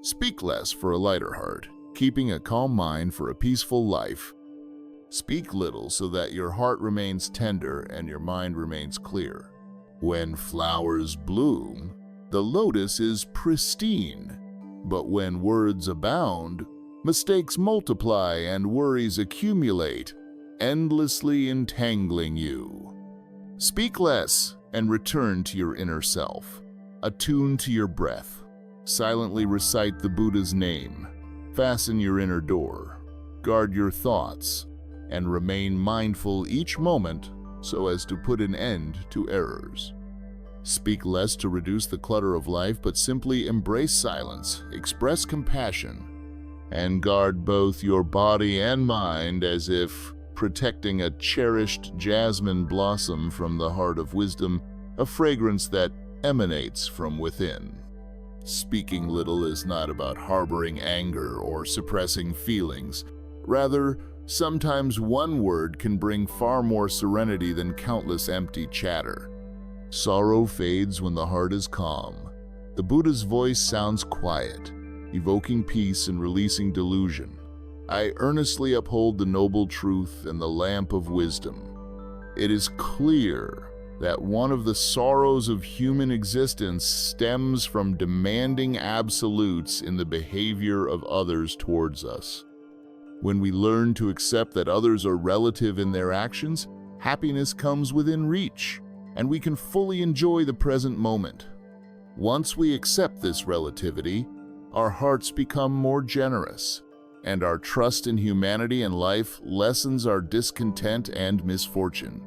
Speak less for a lighter heart, keeping a calm mind for a peaceful life. Speak little so that your heart remains tender and your mind remains clear. When flowers bloom, the lotus is pristine. But when words abound, mistakes multiply and worries accumulate, endlessly entangling you. Speak less and return to your inner self. Attune to your breath. Silently recite the Buddha's name. Fasten your inner door. Guard your thoughts and remain mindful each moment so as to put an end to errors. Speak less to reduce the clutter of life, but simply embrace silence, express compassion, and guard both your body and mind as if protecting a cherished jasmine blossom from the heart of wisdom, a fragrance that emanates from within. Speaking little is not about harboring anger or suppressing feelings. Rather, sometimes one word can bring far more serenity than countless empty chatter. Sorrow fades when the heart is calm. The Buddha's voice sounds quiet, evoking peace and releasing delusion. I earnestly uphold the noble truth and the lamp of wisdom. It is clear that one of the sorrows of human existence stems from demanding absolutes in the behavior of others towards us. When we learn to accept that others are relative in their actions, happiness comes within reach, and we can fully enjoy the present moment. Once we accept this relativity, our hearts become more generous, and our trust in humanity and life lessens our discontent and misfortune.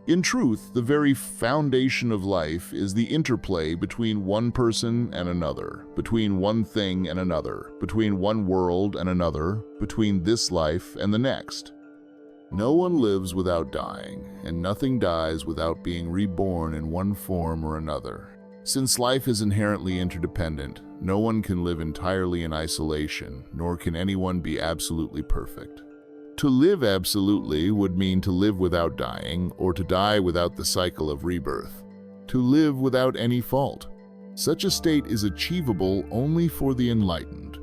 In truth, the very foundation of life is the interplay between one person and another, between one thing and another, between one world and another, between this life and the next. No one lives without dying, and nothing dies without being reborn in one form or another. Since life is inherently interdependent, no one can live entirely in isolation, nor can anyone be absolutely perfect. To live absolutely would mean to live without dying, or to die without the cycle of rebirth. To live without any fault. Such a state is achievable only for the enlightened.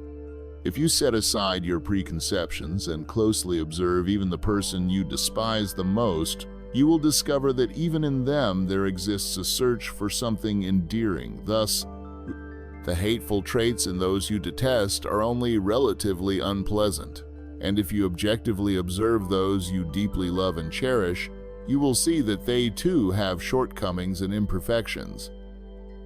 If you set aside your preconceptions and closely observe even the person you despise the most, you will discover that even in them there exists a search for something endearing. Thus, the hateful traits in those you detest are only relatively unpleasant. And if you objectively observe those you deeply love and cherish, you will see that they too have shortcomings and imperfections.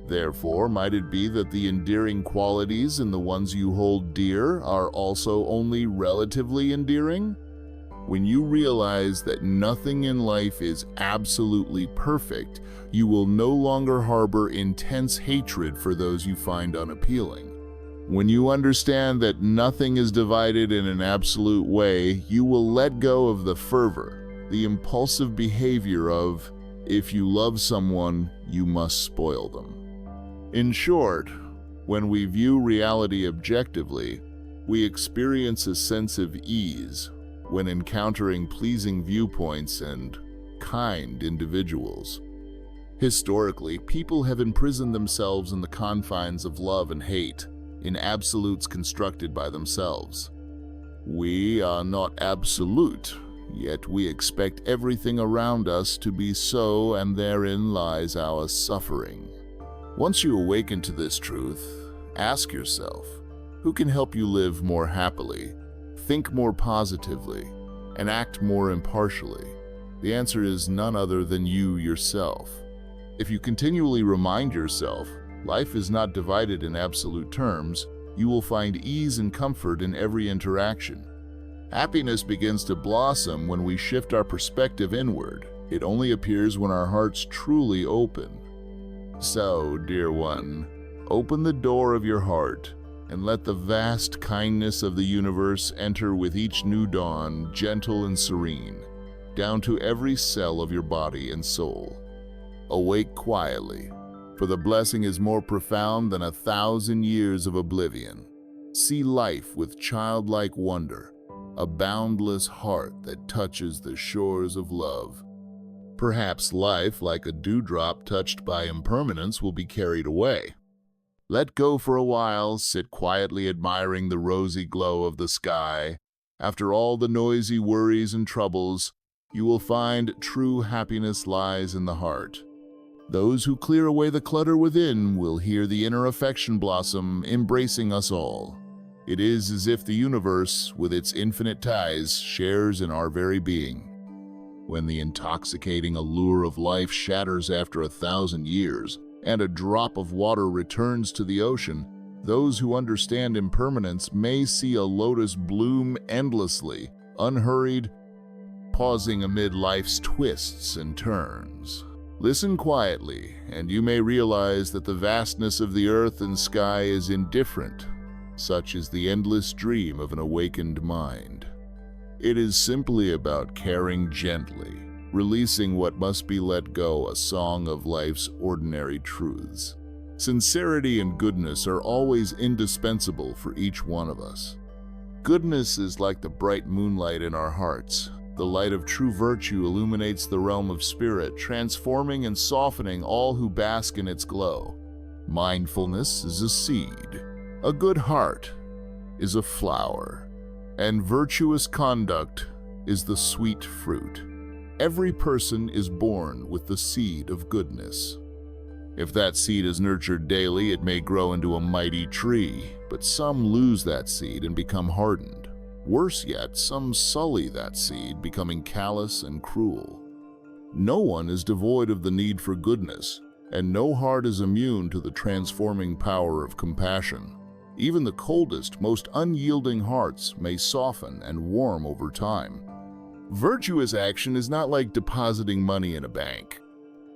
Therefore, might it be that the endearing qualities in the ones you hold dear are also only relatively endearing? When you realize that nothing in life is absolutely perfect, you will no longer harbor intense hatred for those you find unappealing. When you understand that nothing is divided in an absolute way, you will let go of the fervor, the impulsive behavior of, if you love someone, you must spoil them. In short, when we view reality objectively, we experience a sense of ease when encountering pleasing viewpoints and kind individuals. Historically, people have imprisoned themselves in the confines of love and hate, in absolutes constructed by themselves. We are not absolute, yet we expect everything around us to be so, and therein lies our suffering. Once you awaken to this truth, ask yourself, who can help you live more happily, think more positively, and act more impartially? The answer is none other than you yourself. If you continually remind yourself, life is not divided in absolute terms, you will find ease and comfort in every interaction. Happiness begins to blossom when we shift our perspective inward. It only appears when our hearts truly open. So, dear one, open the door of your heart and let the vast kindness of the universe enter with each new dawn, gentle and serene, down to every cell of your body and soul. Awake quietly, for the blessing is more profound than 1,000 years of oblivion. See life with childlike wonder, a boundless heart that touches the shores of love. Perhaps life, like a dewdrop touched by impermanence, will be carried away. Let go for a while, sit quietly admiring the rosy glow of the sky. After all the noisy worries and troubles, you will find true happiness lies in the heart. Those who clear away the clutter within will hear the inner affection blossom, embracing us all. It is as if the universe, with its infinite ties, shares in our very being. When the intoxicating allure of life shatters after 1,000 years, and a drop of water returns to the ocean, those who understand impermanence may see a lotus bloom endlessly, unhurried, pausing amid life's twists and turns. Listen quietly, and you may realize that the vastness of the earth and sky is indifferent. Such is the endless dream of an awakened mind. It is simply about caring gently, releasing what must be let go, a song of life's ordinary truths. Sincerity and goodness are always indispensable for each one of us. Goodness is like the bright moonlight in our hearts. The light of true virtue illuminates the realm of spirit, transforming and softening all who bask in its glow. Mindfulness is a seed. A good heart is a flower. And virtuous conduct is the sweet fruit. Every person is born with the seed of goodness. If that seed is nurtured daily, it may grow into a mighty tree, but some lose that seed and become hardened. Worse yet, some sully that seed, becoming callous and cruel. No one is devoid of the need for goodness, and no heart is immune to the transforming power of compassion. Even the coldest, most unyielding hearts may soften and warm over time. Virtuous action is not like depositing money in a bank.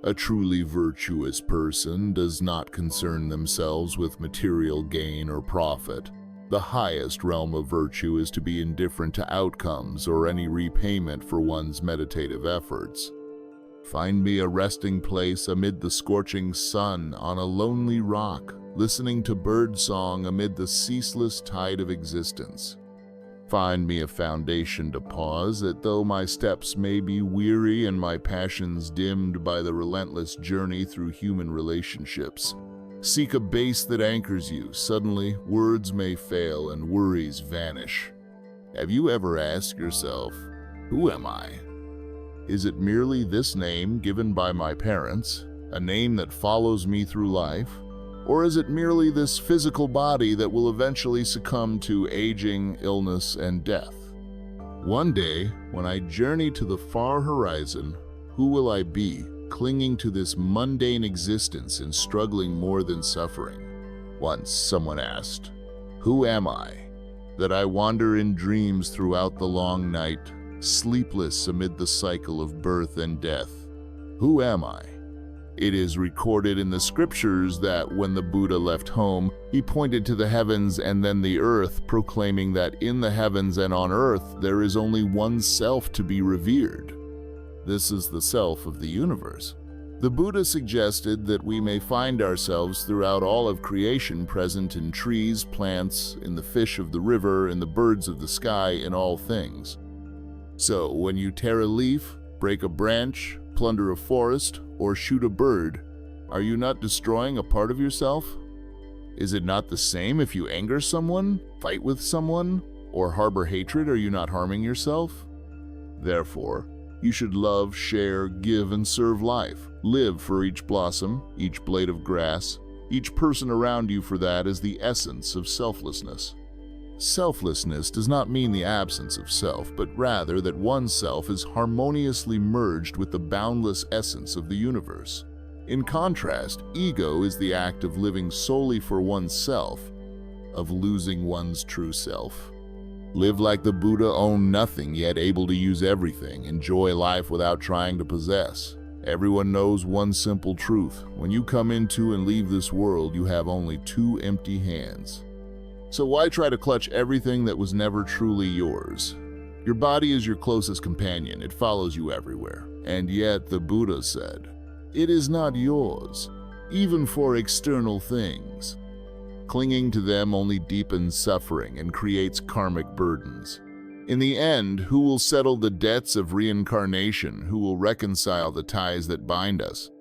A truly virtuous person does not concern themselves with material gain or profit. The highest realm of virtue is to be indifferent to outcomes or any repayment for one's meditative efforts. Find me a resting place amid the scorching sun on a lonely rock, listening to birdsong amid the ceaseless tide of existence. Find me a foundation to pause that though my steps may be weary and my passions dimmed by the relentless journey through human relationships, seek a base that anchors you. Suddenly, words may fail and worries vanish. Have you ever asked yourself, who am I? Is it merely this name given by my parents, a name that follows me through life? Or is it merely this physical body that will eventually succumb to aging, illness, and death? One day, when I journey to the far horizon, who will I be, clinging to this mundane existence and struggling more than suffering? Once someone asked, who am I? That I wander in dreams throughout the long night, sleepless amid the cycle of birth and death. Who am I? It is recorded in the scriptures that when the Buddha left home, he pointed to the heavens and then the earth, proclaiming that in the heavens and on earth there is only one self to be revered. This is the self of the universe. The Buddha suggested that we may find ourselves throughout all of creation, present in trees, plants, in the fish of the river, in the birds of the sky, in all things. So, when you tear a leaf, break a branch, plunder a forest, or shoot a bird, are you not destroying a part of yourself? Is it not the same if you anger someone, fight with someone, or harbor hatred? Are you not harming yourself? Therefore, you should love, share, give, and serve life. Live for each blossom, each blade of grass, each person around you, for that is the essence of selflessness. Selflessness does not mean the absence of self, but rather that oneself is harmoniously merged with the boundless essence of the universe. In contrast, ego is the act of living solely for oneself, of losing one's true self. Live like the Buddha, own nothing yet able to use everything, enjoy life without trying to possess. Everyone knows one simple truth: when you come into and leave this world, you have only two empty hands. So why try to clutch everything that was never truly yours? Your body is your closest companion. It follows you everywhere. And yet, the Buddha said, it is not yours, even for external things. Clinging to them only deepens suffering and creates karmic burdens. In the end, who will settle the debts of reincarnation? Who will reconcile the ties that bind us?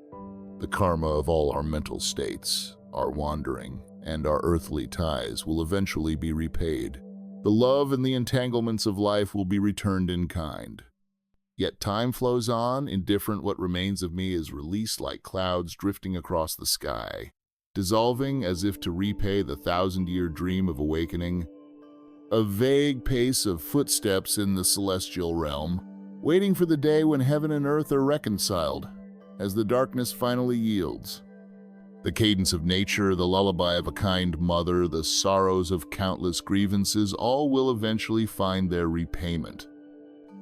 The karma of all our mental states, our wandering, and our earthly ties will eventually be repaid. The love and the entanglements of life will be returned in kind. Yet time flows on, indifferent what remains of me is released like clouds drifting across the sky, dissolving as if to repay the thousand-year dream of awakening. A vague pace of footsteps in the celestial realm, waiting for the day when heaven and earth are reconciled, as the darkness finally yields. The cadence of nature, the lullaby of a kind mother, the sorrows of countless grievances, all will eventually find their repayment.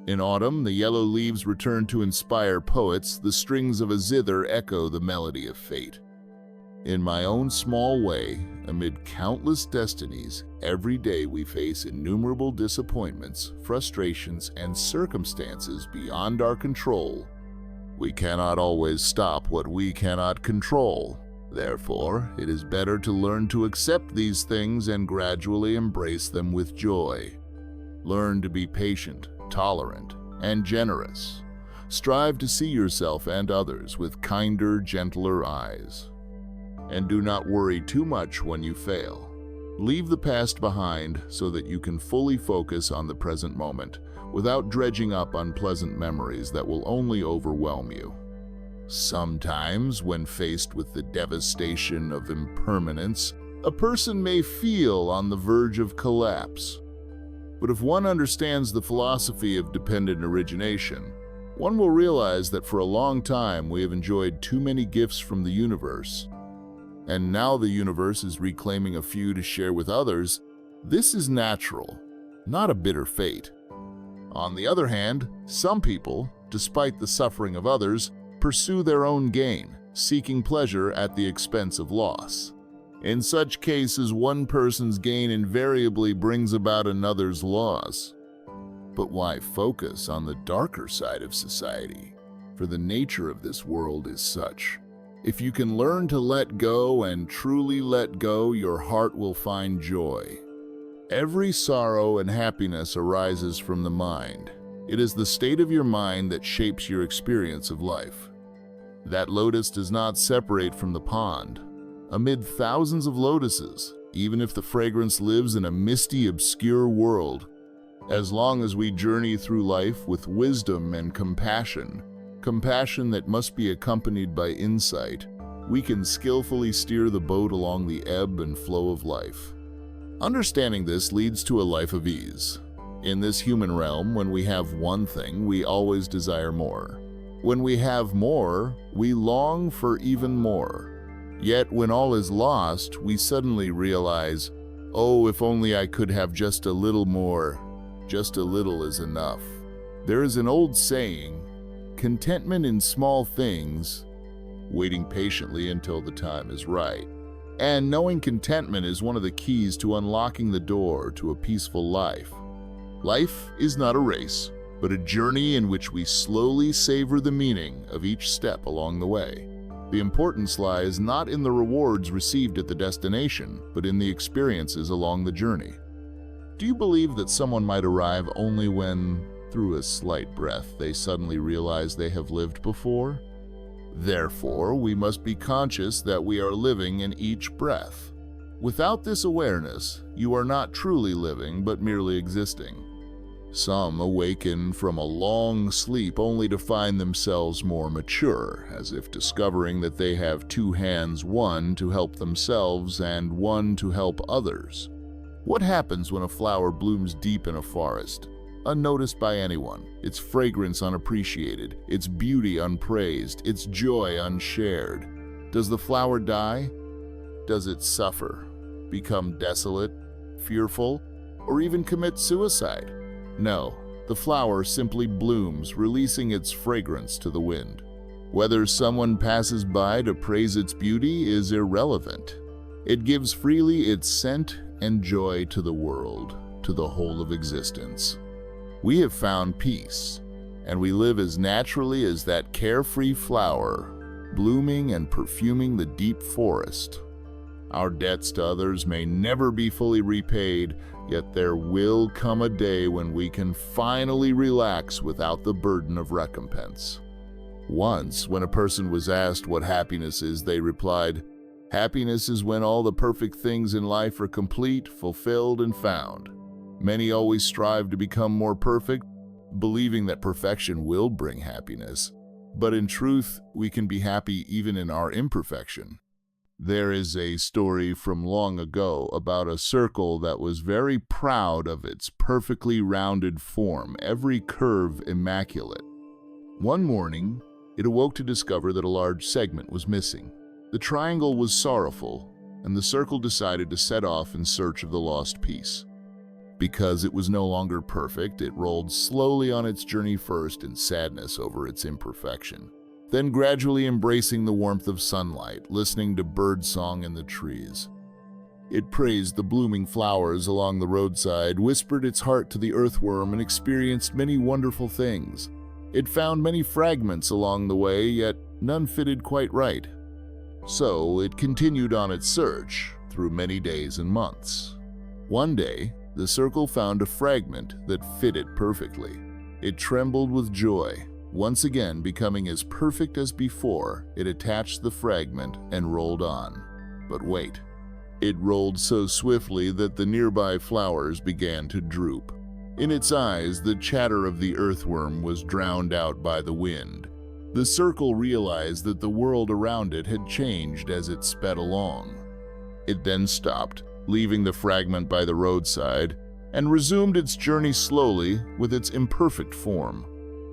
In autumn, the yellow leaves return to inspire poets, the strings of a zither echo the melody of fate. In my own small way, amid countless destinies, every day we face innumerable disappointments, frustrations, and circumstances beyond our control. We cannot always stop what we cannot control. Therefore, it is better to learn to accept these things and gradually embrace them with joy. Learn to be patient, tolerant, and generous. Strive to see yourself and others with kinder, gentler eyes. And do not worry too much when you fail. Leave the past behind so that you can fully focus on the present moment without dredging up unpleasant memories that will only overwhelm you. Sometimes, when faced with the devastation of impermanence, a person may feel on the verge of collapse. But if one understands the philosophy of dependent origination, one will realize that for a long time we have enjoyed too many gifts from the universe. And now the universe is reclaiming a few to share with others. This is natural, not a bitter fate. On the other hand, some people, despite the suffering of others, pursue their own gain, seeking pleasure at the expense of loss. In such cases, one person's gain invariably brings about another's loss. But why focus on the darker side of society? For the nature of this world is such. If you can learn to let go and truly let go, your heart will find joy. Every sorrow and happiness arises from the mind. It is the state of your mind that shapes your experience of life. That lotus does not separate from the pond. Amid thousands of lotuses, even if the fragrance lives in a misty, obscure world, as long as we journey through life with wisdom and compassion that must be accompanied by insight, we can skillfully steer the boat along the ebb and flow of life. Understanding this leads to a life of ease. In this human realm, when we have one thing, we always desire more. When we have more, we long for even more. Yet when all is lost, we suddenly realize, oh, if only I could have just a little more. Just a little is enough. There is an old saying, contentment in small things, waiting patiently until the time is right. And knowing contentment is one of the keys to unlocking the door to a peaceful life. Life is not a race, but a journey in which we slowly savor the meaning of each step along the way. The importance lies not in the rewards received at the destination, but in the experiences along the journey. Do you believe that someone might arrive only when, through a slight breath, they suddenly realize they have lived before? Therefore, we must be conscious that we are living in each breath. Without this awareness, you are not truly living, but merely existing. Some awaken from a long sleep only to find themselves more mature, as if discovering that they have two hands, one to help themselves and one to help others. What happens when a flower blooms deep in a forest, unnoticed by anyone, its fragrance unappreciated, its beauty unpraised, its joy unshared? Does the flower die? Does it suffer, become desolate, fearful, or even commit suicide? No, the flower simply blooms, releasing its fragrance to the wind. Whether someone passes by to praise its beauty is irrelevant. It gives freely its scent and joy to the world, to the whole of existence. We have found peace, and we live as naturally as that carefree flower, blooming and perfuming the deep forest. Our debts to others may never be fully repaid, yet there will come a day when we can finally relax without the burden of recompense. Once, when a person was asked what happiness is, they replied, Happiness is when all the perfect things in life are complete, fulfilled, and found. Many always strive to become more perfect, believing that perfection will bring happiness. But in truth, we can be happy even in our imperfection. There is a story from long ago about a circle that was very proud of its perfectly rounded form, every curve immaculate. One morning, it awoke to discover that a large segment was missing. The triangle was sorrowful, and the circle decided to set off in search of the lost piece. Because it was no longer perfect, it rolled slowly on its journey, first in sadness over its imperfection, then gradually embracing the warmth of sunlight, listening to birdsong in the trees. It praised the blooming flowers along the roadside, whispered its heart to the earthworm, and experienced many wonderful things. It found many fragments along the way, yet none fitted quite right. So it continued on its search through many days and months. One day, the circle found a fragment that fitted perfectly. It trembled with joy. Once again becoming as perfect as before, it attached the fragment and rolled on. But wait, it rolled so swiftly that the nearby flowers began to droop. In its eyes, the chatter of the earthworm was drowned out by the wind. The circle realized that the world around it had changed as it sped along. It then stopped, leaving the fragment by the roadside, and resumed its journey slowly with its imperfect form.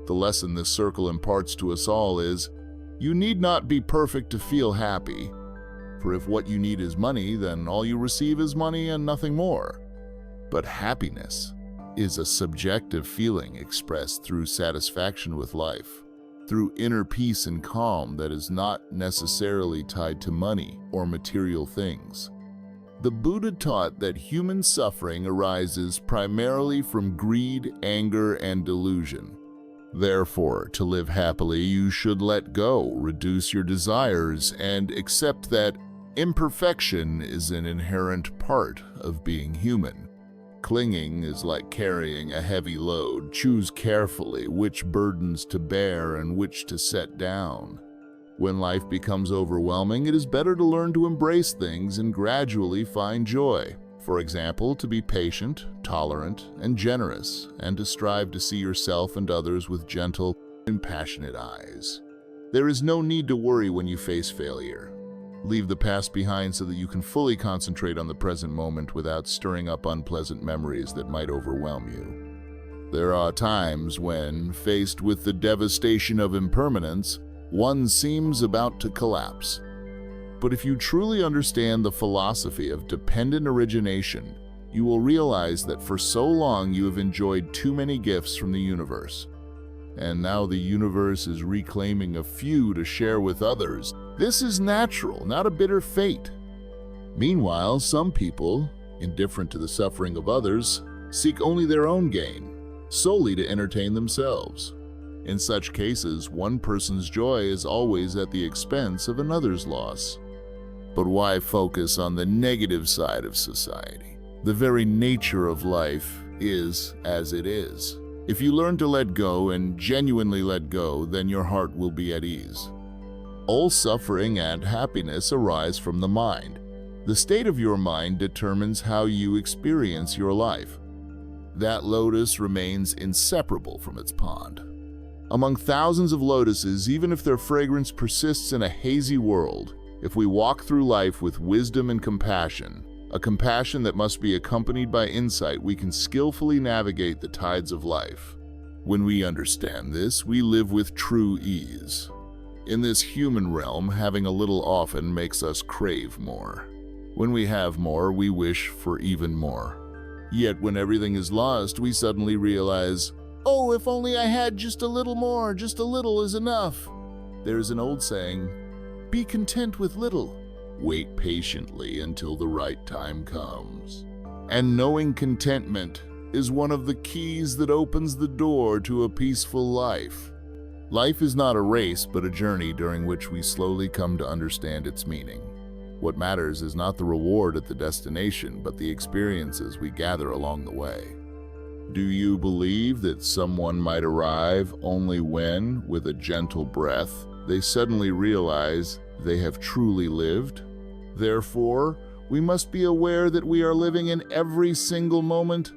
The lesson this circle imparts to us all is, you need not be perfect to feel happy. For if what you need is money, then all you receive is money and nothing more. But happiness is a subjective feeling expressed through satisfaction with life, through inner peace and calm that is not necessarily tied to money or material things. The Buddha taught that human suffering arises primarily from greed, anger, and delusion. Therefore, to live happily, you should let go, reduce your desires, and accept that imperfection is an inherent part of being human. Clinging is like carrying a heavy load. Choose carefully which burdens to bear and which to set down. When life becomes overwhelming, it is better to learn to embrace things and gradually find joy. For example, to be patient, tolerant, and generous, and to strive to see yourself and others with gentle and passionate eyes. There is no need to worry when you face failure. Leave the past behind so that you can fully concentrate on the present moment without stirring up unpleasant memories that might overwhelm you. There are times when, faced with the devastation of impermanence, one seems about to collapse. But if you truly understand the philosophy of dependent origination, you will realize that for so long you have enjoyed too many gifts from the universe. And now the universe is reclaiming a few to share with others. This is natural, not a bitter fate. Meanwhile, some people, indifferent to the suffering of others, seek only their own gain, solely to entertain themselves. In such cases, one person's joy is always at the expense of another's loss. But why focus on the negative side of society? The very nature of life is as it is. If you learn to let go and genuinely let go, then your heart will be at ease. All suffering and happiness arise from the mind. The state of your mind determines how you experience your life. That lotus remains inseparable from its pond. Among thousands of lotuses, even if their fragrance persists in a hazy world, if we walk through life with wisdom and compassion, a compassion that must be accompanied by insight, we can skillfully navigate the tides of life. When we understand this, we live with true ease. In this human realm, having a little often makes us crave more. When we have more, we wish for even more. Yet when everything is lost, we suddenly realize, oh, if only I had just a little more, just a little is enough. There's an old saying, be content with little. Wait patiently until the right time comes. And knowing contentment is one of the keys that opens the door to a peaceful life. Life is not a race, but a journey during which we slowly come to understand its meaning. What matters is not the reward at the destination, but the experiences we gather along the way. Do you believe that someone might arrive only when, with a gentle breath, they suddenly realize they have truly lived? Therefore, we must be aware that we are living in every single moment.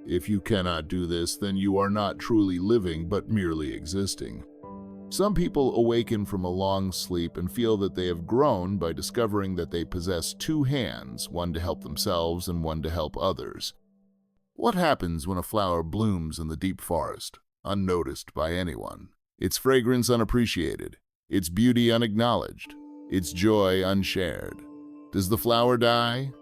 If you cannot do this, then you are not truly living, but merely existing. Some people awaken from a long sleep and feel that they have grown by discovering that they possess two hands, one to help themselves and one to help others. What happens when a flower blooms in the deep forest, unnoticed by anyone? Its fragrance unappreciated, its beauty unacknowledged, its joy unshared. Does the flower die?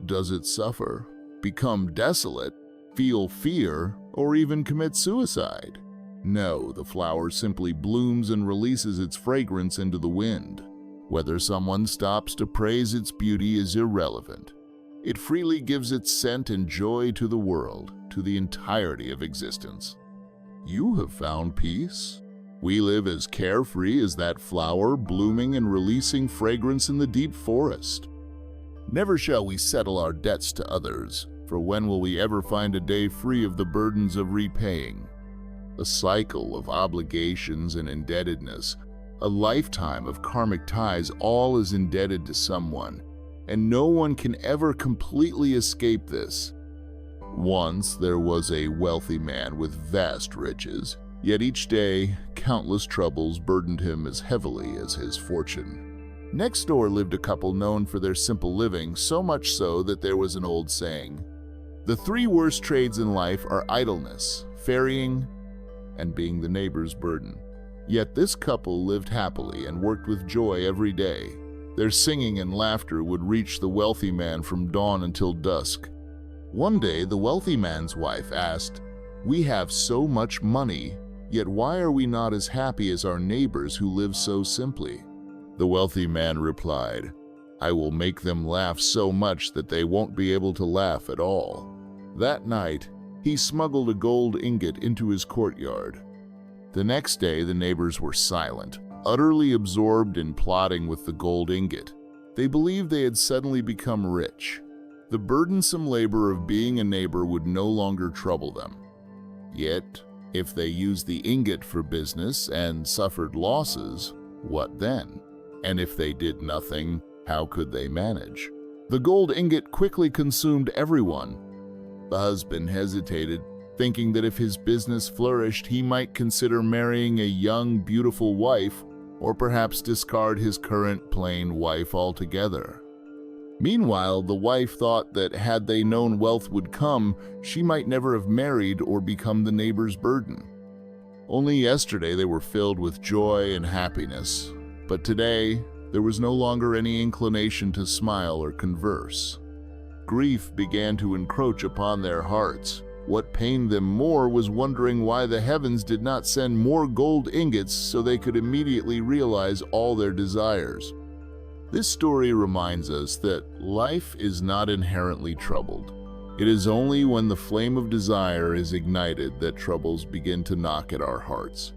Does it suffer, become desolate, feel fear, or even commit suicide? No, the flower simply blooms and releases its fragrance into the wind. Whether someone stops to praise its beauty is irrelevant. It freely gives its scent and joy to the world, to the entirety of existence. You have found peace. We live as carefree as that flower blooming and releasing fragrance in the deep forest. Never shall we settle our debts to others, for when will we ever find a day free of the burdens of repaying? A cycle of obligations and indebtedness, a lifetime of karmic ties, all is indebted to someone, and no one can ever completely escape this. Once there was a wealthy man with vast riches, yet each day countless troubles burdened him as heavily as his fortune. Next door lived a couple known for their simple living, so much so that there was an old saying, "The three worst trades in life are idleness, ferrying, and being the neighbor's burden." Yet this couple lived happily and worked with joy every day. Their singing and laughter would reach the wealthy man from dawn until dusk. One day, the wealthy man's wife asked, "We have so much money, yet why are we not as happy as our neighbors who live so simply?" The wealthy man replied, "I will make them laugh so much that they won't be able to laugh at all." That night, he smuggled a gold ingot into his courtyard. The next day, the neighbors were silent, utterly absorbed in plotting with the gold ingot. They believed they had suddenly become rich. The burdensome labor of being a neighbor would no longer trouble them. Yet, if they used the ingot for business and suffered losses, what then? And if they did nothing, how could they manage? The gold ingot quickly consumed everyone. The husband hesitated, thinking that if his business flourished, he might consider marrying a young, beautiful wife, or perhaps discard his current plain wife altogether. Meanwhile, the wife thought that had they known wealth would come, she might never have married or become the neighbor's burden. Only yesterday they were filled with joy and happiness, but today there was no longer any inclination to smile or converse. Grief began to encroach upon their hearts. What pained them more was wondering why the heavens did not send more gold ingots so they could immediately realize all their desires. This story reminds us that life is not inherently troubled. It is only when the flame of desire is ignited that troubles begin to knock at our hearts.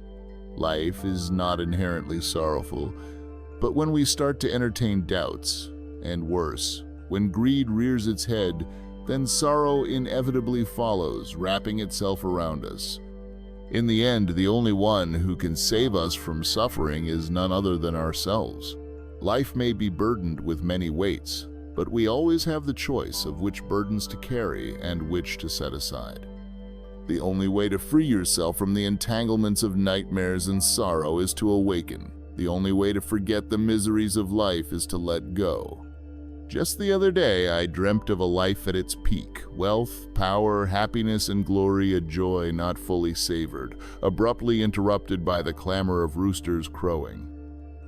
Life is not inherently sorrowful, but when we start to entertain doubts, and worse, when greed rears its head, then sorrow inevitably follows, wrapping itself around us. In the end, the only one who can save us from suffering is none other than ourselves. Life may be burdened with many weights, but we always have the choice of which burdens to carry and which to set aside. The only way to free yourself from the entanglements of nightmares and sorrow is to awaken. The only way to forget the miseries of life is to let go. Just the other day, I dreamt of a life at its peak, wealth, power, happiness, and glory, a joy not fully savored, abruptly interrupted by the clamor of roosters crowing.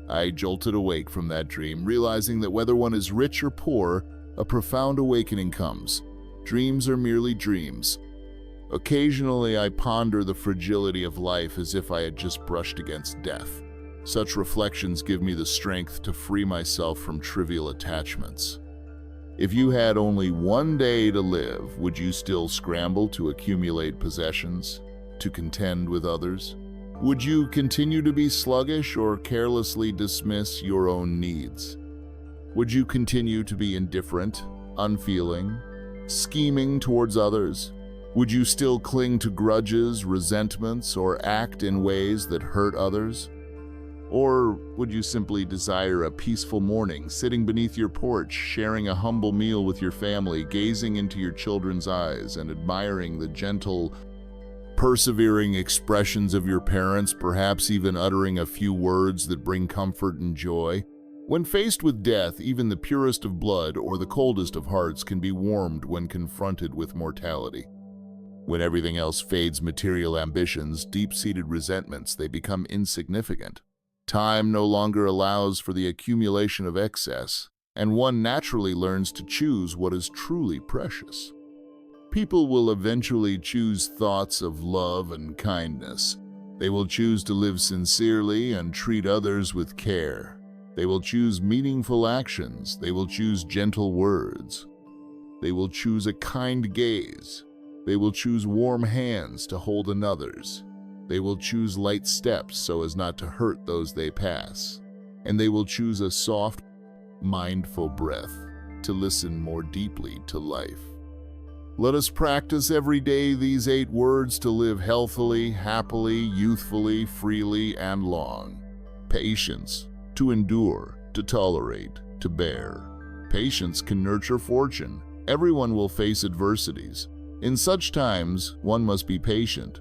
I jolted awake from that dream, realizing that whether one is rich or poor, a profound awakening comes. Dreams are merely dreams. Occasionally, I ponder the fragility of life as if I had just brushed against death. Such reflections give me the strength to free myself from trivial attachments. If you had only one day to live, would you still scramble to accumulate possessions, to contend with others? Would you continue to be sluggish or carelessly dismiss your own needs? Would you continue to be indifferent, unfeeling, scheming towards others? Would you still cling to grudges, resentments, or act in ways that hurt others? Or would you simply desire a peaceful morning, sitting beneath your porch, sharing a humble meal with your family, gazing into your children's eyes and admiring the gentle, persevering expressions of your parents, perhaps even uttering a few words that bring comfort and joy? When faced with death, even the purest of blood or the coldest of hearts can be warmed when confronted with mortality. When everything else fades, material ambitions, deep-seated resentments, they become insignificant. Time no longer allows for the accumulation of excess, and one naturally learns to choose what is truly precious. People will eventually choose thoughts of love and kindness. They will choose to live sincerely and treat others with care. They will choose meaningful actions. They will choose gentle words. They will choose a kind gaze. They will choose warm hands to hold another's. They will choose light steps so as not to hurt those they pass. And they will choose a soft, mindful breath to listen more deeply to life. Let us practice every day these 8 words to live healthily, happily, youthfully, freely, and long. Patience, to endure, to tolerate, to bear. Patience can nurture fortune. Everyone will face adversities. In such times, one must be patient.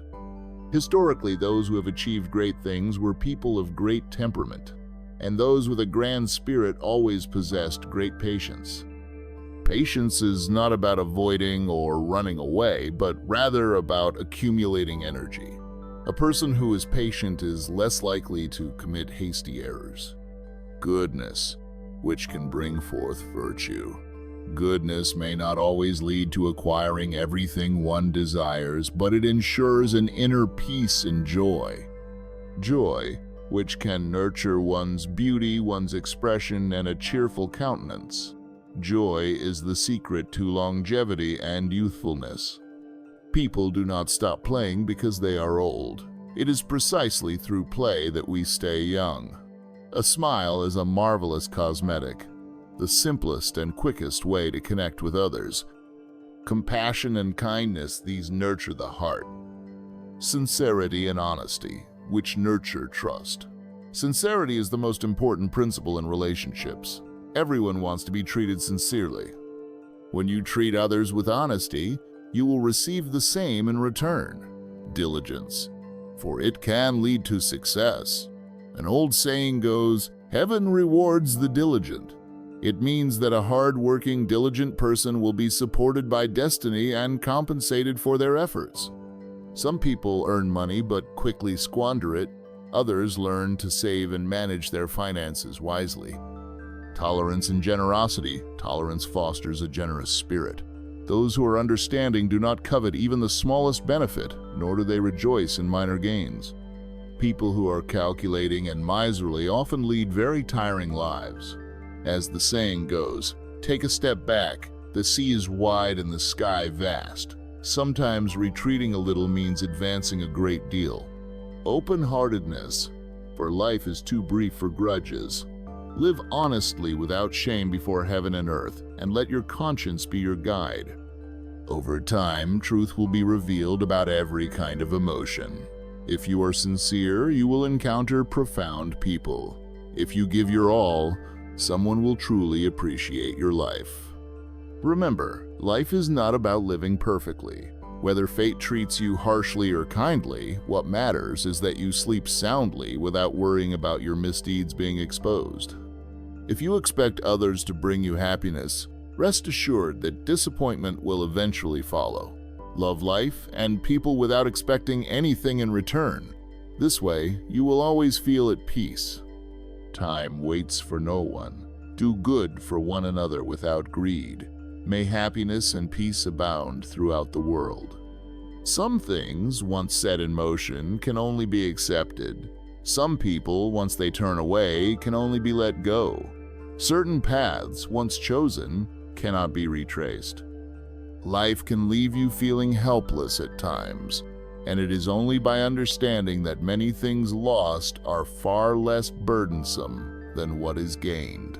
Historically, those who have achieved great things were people of great temperament, and those with a grand spirit always possessed great patience. Patience is not about avoiding or running away, but rather about accumulating energy. A person who is patient is less likely to commit hasty errors. Goodness, which can bring forth virtue. Goodness may not always lead to acquiring everything one desires, but it ensures an inner peace and joy. Joy, which can nurture one's beauty, one's expression, and a cheerful countenance. Joy is the secret to longevity and youthfulness. People do not stop playing because they are old. It is precisely through play that we stay young. A smile is a marvelous cosmetic, the simplest and quickest way to connect with others. Compassion and kindness, these nurture the heart. Sincerity and honesty, which nurture trust. Sincerity is the most important principle in relationships. Everyone wants to be treated sincerely. When you treat others with honesty, you will receive the same in return. Diligence, for it can lead to success. An old saying goes, "Heaven rewards the diligent." It means that a hard-working, diligent person will be supported by destiny and compensated for their efforts. Some people earn money but quickly squander it. Others learn to save and manage their finances wisely. Tolerance and generosity. Tolerance fosters a generous spirit. Those who are understanding do not covet even the smallest benefit, nor do they rejoice in minor gains. People who are calculating and miserly often lead very tiring lives. As the saying goes, take a step back. The sea is wide and the sky vast. Sometimes retreating a little means advancing a great deal. Open-heartedness, for life is too brief for grudges. Live honestly without shame before heaven and earth, and let your conscience be your guide. Over time, truth will be revealed about every kind of emotion. If you are sincere, you will encounter profound people. If you give your all, someone will truly appreciate your life. Remember, life is not about living perfectly. Whether fate treats you harshly or kindly, what matters is that you sleep soundly without worrying about your misdeeds being exposed. If you expect others to bring you happiness, rest assured that disappointment will eventually follow. Love life and people without expecting anything in return. This way, you will always feel at peace. Time waits for no one. Do good for one another without greed. May happiness and peace abound throughout the world. Some things, once set in motion, can only be accepted. Some people, once they turn away, can only be let go. Certain paths, once chosen, cannot be retraced. Life can leave you feeling helpless at times, and it is only by understanding that many things lost are far less burdensome than what is gained.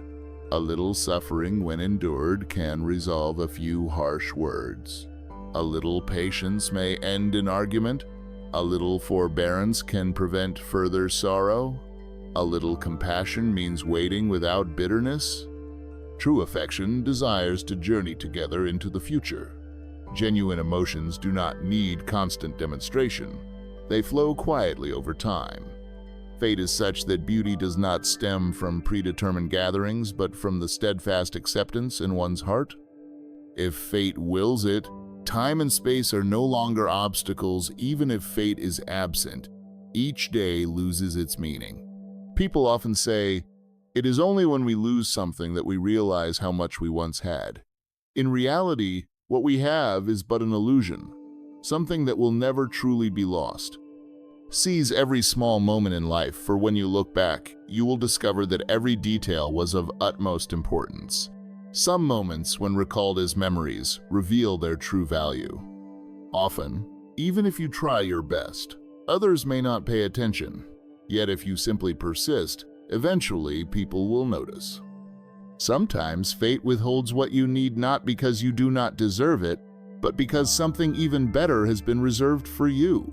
A little suffering, when endured, can resolve a few harsh words. A little patience may end an argument. A little forbearance can prevent further sorrow. A little compassion means waiting without bitterness. True affection desires to journey together into the future. Genuine emotions do not need constant demonstration. They flow quietly over time. Fate is such that beauty does not stem from predetermined gatherings, but from the steadfast acceptance in one's heart. If fate wills it, time and space are no longer obstacles. Even if fate is absent, each day loses its meaning. People often say, "It is only when we lose something that we realize how much we once had." In reality, what we have is but an illusion, something that will never truly be lost. Seize every small moment in life, for when you look back, you will discover that every detail was of utmost importance. Some moments, when recalled as memories, reveal their true value. Often, even if you try your best, others may not pay attention. Yet if you simply persist, eventually people will notice. Sometimes fate withholds what you need not because you do not deserve it, but because something even better has been reserved for you.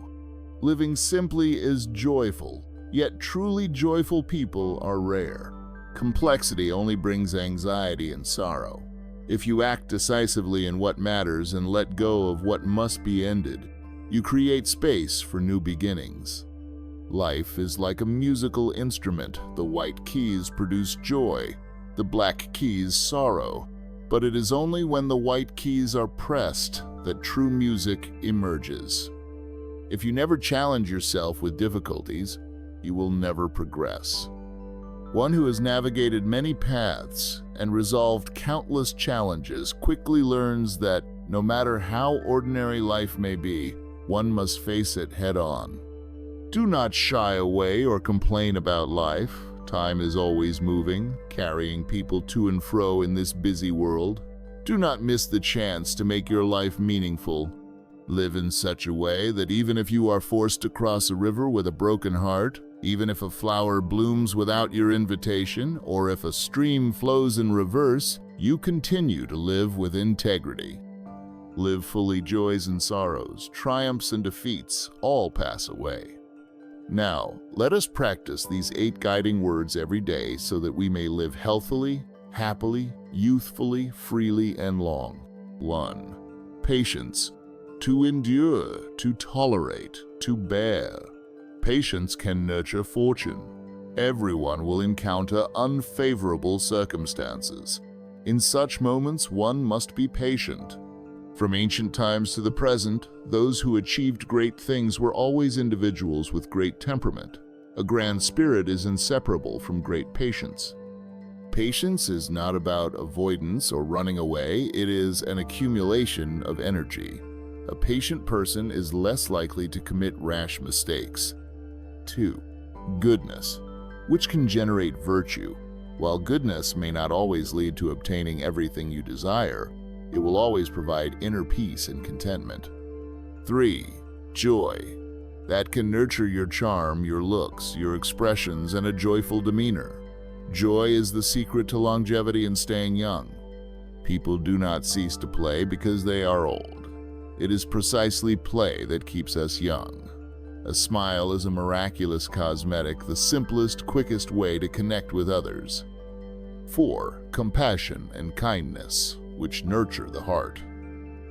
Living simply is joyful, yet truly joyful people are rare. Complexity only brings anxiety and sorrow. If you act decisively in what matters and let go of what must be ended, you create space for new beginnings. Life is like a musical instrument. The white keys produce joy, the black keys sorrow. But it is only when the white keys are pressed that true music emerges. If you never challenge yourself with difficulties, you will never progress. One who has navigated many paths and resolved countless challenges quickly learns that no matter how ordinary life may be, one must face it head-on. Do not shy away or complain about life. Time is always moving, carrying people to and fro in this busy world. Do not miss the chance to make your life meaningful. Live in such a way that even if you are forced to cross a river with a broken heart, even if a flower blooms without your invitation, or if a stream flows in reverse, you continue to live with integrity. Live fully. Joys and sorrows, triumphs and defeats, all pass away. Now, let us practice these 8 guiding words every day so that we may live healthily, happily, youthfully, freely, and long. 1. Patience. To endure, to tolerate, to bear. Patience can nurture fortune. Everyone will encounter unfavorable circumstances. In such moments, one must be patient. From ancient times to the present, those who achieved great things were always individuals with great temperament. A grand spirit is inseparable from great patience. Patience is not about avoidance or running away, it is an accumulation of energy. A patient person is less likely to commit rash mistakes. 2. Goodness, which can generate virtue. While goodness may not always lead to obtaining everything you desire, it will always provide inner peace and contentment. 3. Joy, that can nurture your charm, your looks, your expressions, and a joyful demeanor. Joy is the secret to longevity and staying young. People do not cease to play because they are old. It is precisely play that keeps us young. A smile is a miraculous cosmetic, the simplest, quickest way to connect with others. 4. Compassion and kindness, which nurture the heart.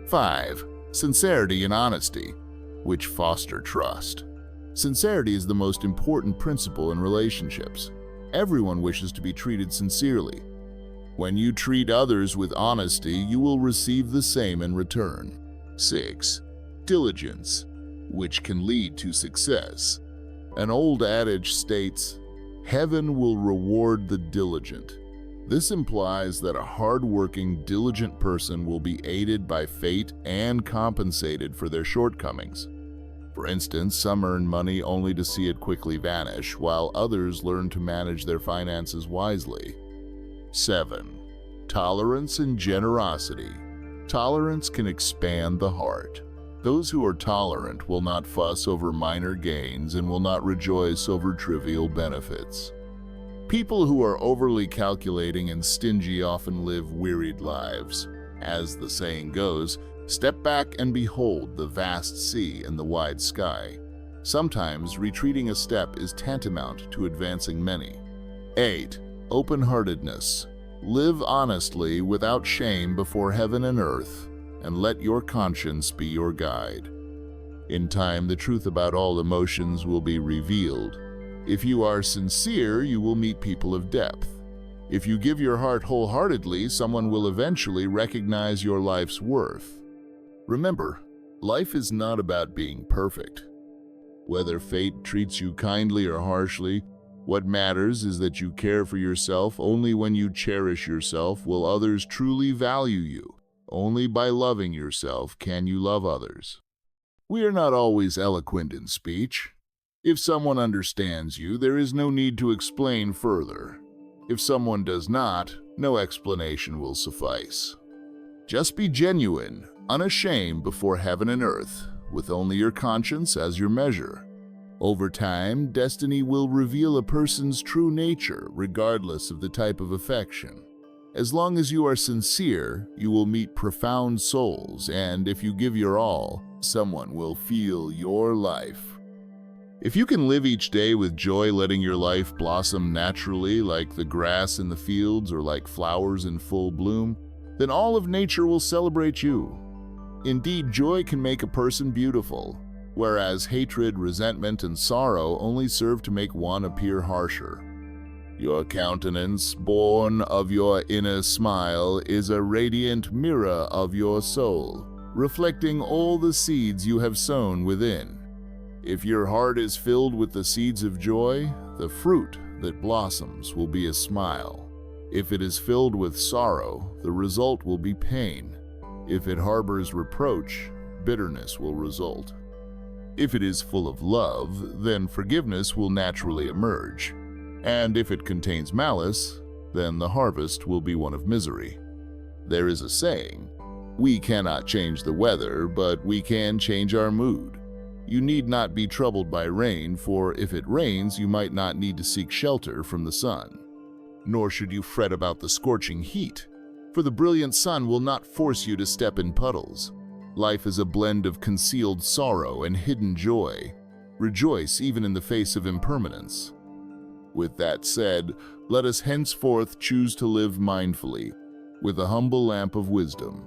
5. Sincerity and honesty, which foster trust. Sincerity is the most important principle in relationships. Everyone wishes to be treated sincerely. When you treat others with honesty, you will receive the same in return. 6. Diligence, which can lead to success. An old adage states, "Heaven will reward the diligent." This implies that a hard-working, diligent person will be aided by fate and compensated for their shortcomings. For instance, some earn money only to see it quickly vanish, while others learn to manage their finances wisely. 7. Tolerance and generosity. Tolerance can expand the heart. Those who are tolerant will not fuss over minor gains and will not rejoice over trivial benefits. People who are overly calculating and stingy often live wearied lives. As the saying goes, step back and behold the vast sea and the wide sky. Sometimes retreating a step is tantamount to advancing many. 8. Open-heartedness. Live honestly without shame before heaven and earth, and let your conscience be your guide. In time, the truth about all emotions will be revealed. If you are sincere, you will meet people of depth. If you give your heart wholeheartedly, someone will eventually recognize your life's worth. Remember, life is not about being perfect. Whether fate treats you kindly or harshly, what matters is that you care for yourself. Only when you cherish yourself will others truly value you. Only by loving yourself can you love others. We are not always eloquent in speech. If someone understands you, there is no need to explain further. If someone does not, no explanation will suffice. Just be genuine, unashamed before heaven and earth, with only your conscience as your measure. Over time, destiny will reveal a person's true nature, regardless of the type of affection. As long as you are sincere, you will meet profound souls, and if you give your all, someone will feel your life. If you can live each day with joy, letting your life blossom naturally like the grass in the fields or like flowers in full bloom, then all of nature will celebrate you. Indeed, joy can make a person beautiful, whereas hatred, resentment, and sorrow only serve to make one appear harsher. Your countenance, born of your inner smile, is a radiant mirror of your soul, reflecting all the seeds you have sown within. If your heart is filled with the seeds of joy, the fruit that blossoms will be a smile. If it is filled with sorrow, the result will be pain. If it harbors reproach, bitterness will result. If it is full of love, then forgiveness will naturally emerge. And if it contains malice, then the harvest will be one of misery. There is a saying, "We cannot change the weather, but we can change our mood." You need not be troubled by rain, for if it rains, you might not need to seek shelter from the sun. Nor should you fret about the scorching heat, for the brilliant sun will not force you to step in puddles. Life is a blend of concealed sorrow and hidden joy. Rejoice even in the face of impermanence. With that said, let us henceforth choose to live mindfully, with a humble lamp of wisdom.